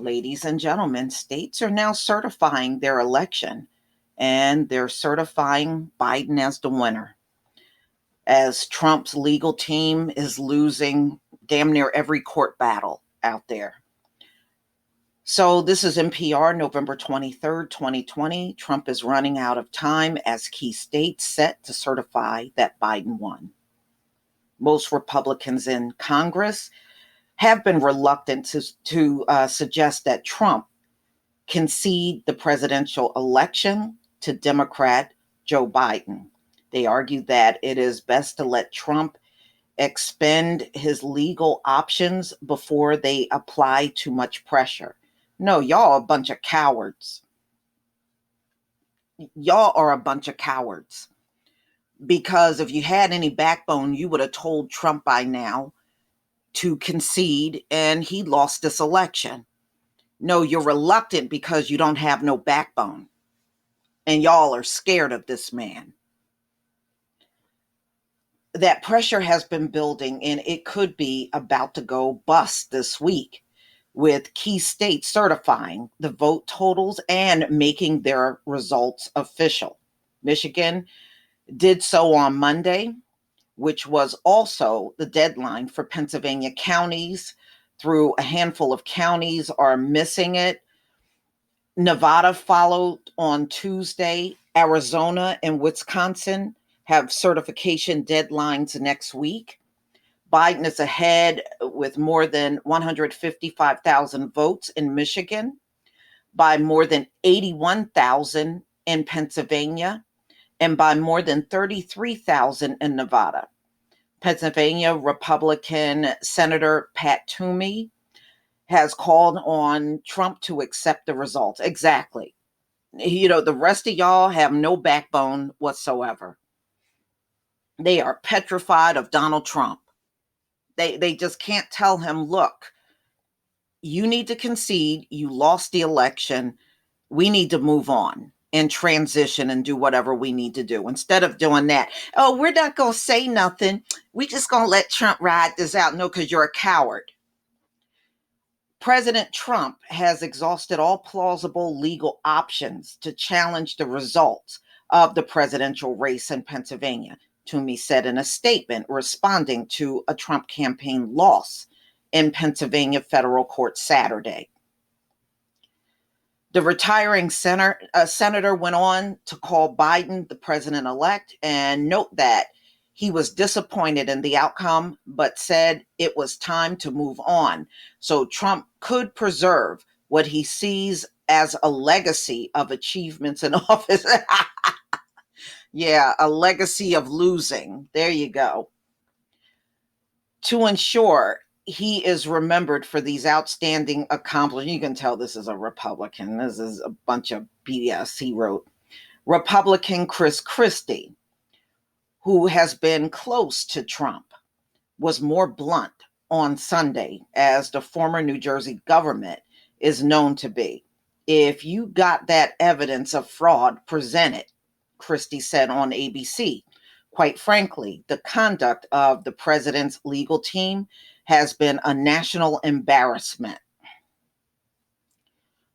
Ladies and gentlemen, states are now certifying their election, and they're certifying Biden as the winner, as Trump's legal team is losing damn near every court battle out there. So this is NPR, November 23rd, 2020. Trump is running out of time as key states set to certify that Biden won. Most Republicans in Congress have been reluctant to suggest that Trump concede the presidential election to Democrat Joe Biden. They argue that it is best to let Trump expend his legal options before they apply too much pressure. No, y'all are a bunch of cowards. Y'all are a bunch of cowards. Because if you had any backbone, you would have told Trump by now to concede, and he lost this election. No, you're reluctant because you don't have no backbone. And y'all are scared of this man. That pressure has been building, and it could be about to go bust this week, with key states certifying the vote totals and making their results official. Michigan did so on Monday, which was also the deadline for Pennsylvania counties. Through a handful of counties are missing it. Nevada followed on Tuesday. Arizona and Wisconsin have certification deadlines next week. Biden is ahead with more than 155,000 votes in Michigan, by more than 81,000 in Pennsylvania, and by more than 33,000 in Nevada. Pennsylvania Republican Senator Pat Toomey has called on Trump to accept the results. Exactly. The rest of y'all have no backbone whatsoever. They are petrified of Donald Trump. They just can't tell him, look, you need to concede. You lost the election. We need to move on and transition and do whatever we need to do. Instead of doing that, oh, we're not going to say nothing. We just going to let Trump ride this out. No, because you're a coward. President Trump has exhausted all plausible legal options to challenge the results of the presidential race in Pennsylvania, Toomey said in a statement responding to a Trump campaign loss in Pennsylvania federal court Saturday. The retiring senator went on to call Biden the president-elect and note that he was disappointed in the outcome, but said it was time to move on so Trump could preserve what he sees as a legacy of achievements in office. Yeah, a legacy of losing. There you go. To ensure he is remembered for these outstanding accomplishments. You can tell this is a Republican. This is a bunch of BS, he wrote. Republican Chris Christie, who has been close to Trump, was more blunt on Sunday, as the former New Jersey government is known to be. If you got that evidence of fraud, present it, Christie said on ABC. Quite frankly, the conduct of the president's legal team has been a national embarrassment.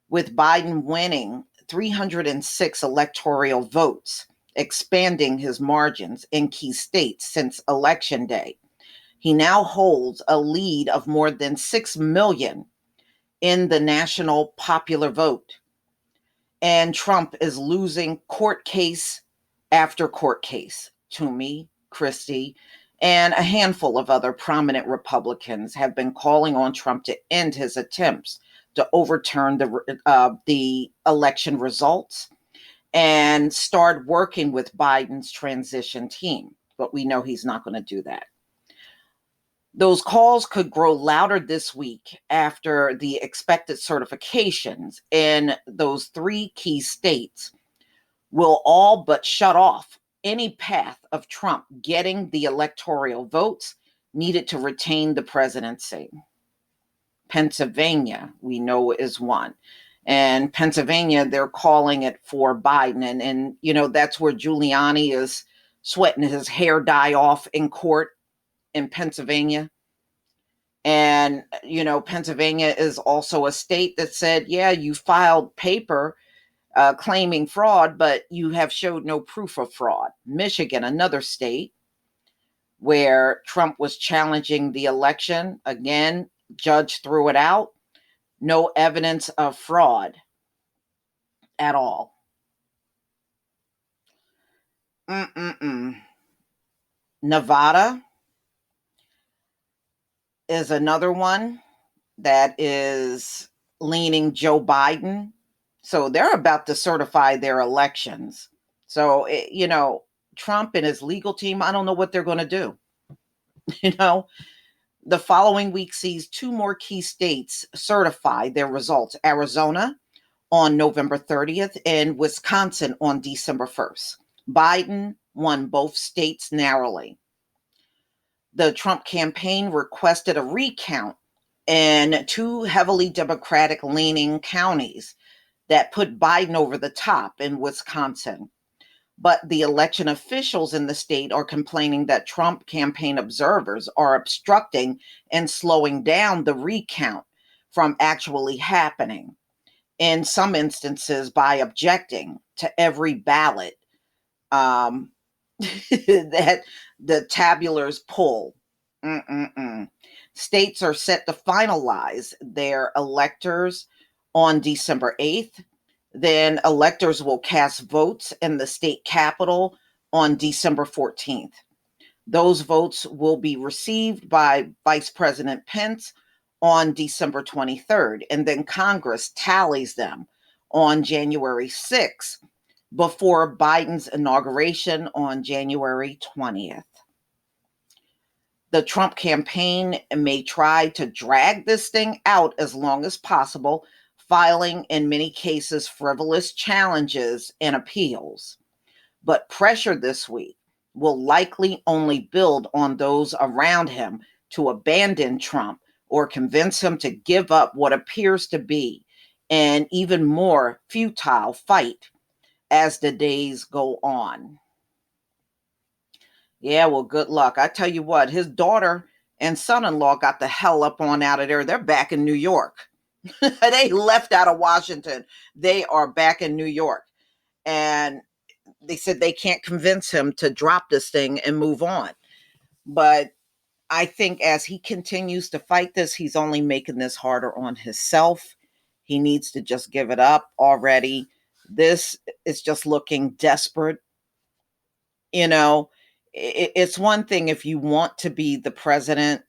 With Biden winning 306 electoral votes, expanding his margins in key states since Election Day, he now holds a lead of more than 6 million in the national popular vote. And Trump is losing court case after court case. Toomey, Christie, and a handful of other prominent Republicans have been calling on Trump to end his attempts to overturn the election results and start working with Biden's transition team. But we know he's not going to do that. Those calls could grow louder this week after the expected certifications in those three key states will all but shut off any path of Trump getting the electoral votes needed to retain the presidency. Pennsylvania, we know, is one. And Pennsylvania, they're calling it for Biden. And that's where Giuliani is sweating his hair dye off in court in Pennsylvania. And And, Pennsylvania is also a state that said, yeah, you filed paper claiming fraud, but you have showed no proof of fraud. Michigan, another state where Trump was challenging the election. Again, judge threw it out. No evidence of fraud at all. Mm-mm-mm. Nevada is another one that is leaning Joe Biden. So they're about to certify their elections. So, Trump and his legal team, I don't know what they're going to do. You know, the following week sees two more key states certify their results: Arizona on November 30th and Wisconsin on December 1st. Biden won both states narrowly. The Trump campaign requested a recount in two heavily Democratic leaning counties that put Biden over the top in Wisconsin. But the election officials in the state are complaining that Trump campaign observers are obstructing and slowing down the recount from actually happening, in some instances by objecting to every ballot um, that the tabulars pull. Mm-mm-mm. States are set to finalize their electors on December 8th. Then electors will cast votes in the state capitol on December 14th. Those votes will be received by Vice President Pence on December 23rd, and then Congress tallies them on January 6th before Biden's inauguration on January 20th. The Trump campaign may try to drag this thing out as long as possible, filing in many cases frivolous challenges and appeals. But pressure this week will likely only build on those around him to abandon Trump or convince him to give up what appears to be an even more futile fight as the days go on. Yeah, well, good luck. I tell you what, his daughter and son-in-law got the hell up on out of there. They're back in New York. They left out of Washington. They are back in New York. And they said they can't convince him to drop this thing and move on. But I think as he continues to fight this, he's only making this harder on himself. He needs to just give it up already. This is just looking desperate. You know, it's one thing if you want to be the president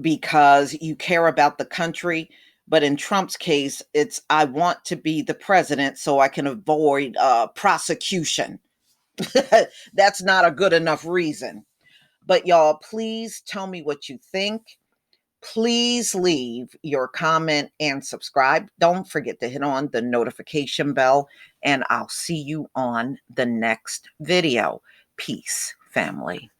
because you care about the country. But in Trump's case, it's I want to be the president so I can avoid prosecution. That's not a good enough reason. But y'all, please tell me what you think. Please leave your comment and subscribe. Don't forget to hit on the notification bell, and I'll see you on the next video. Peace, family.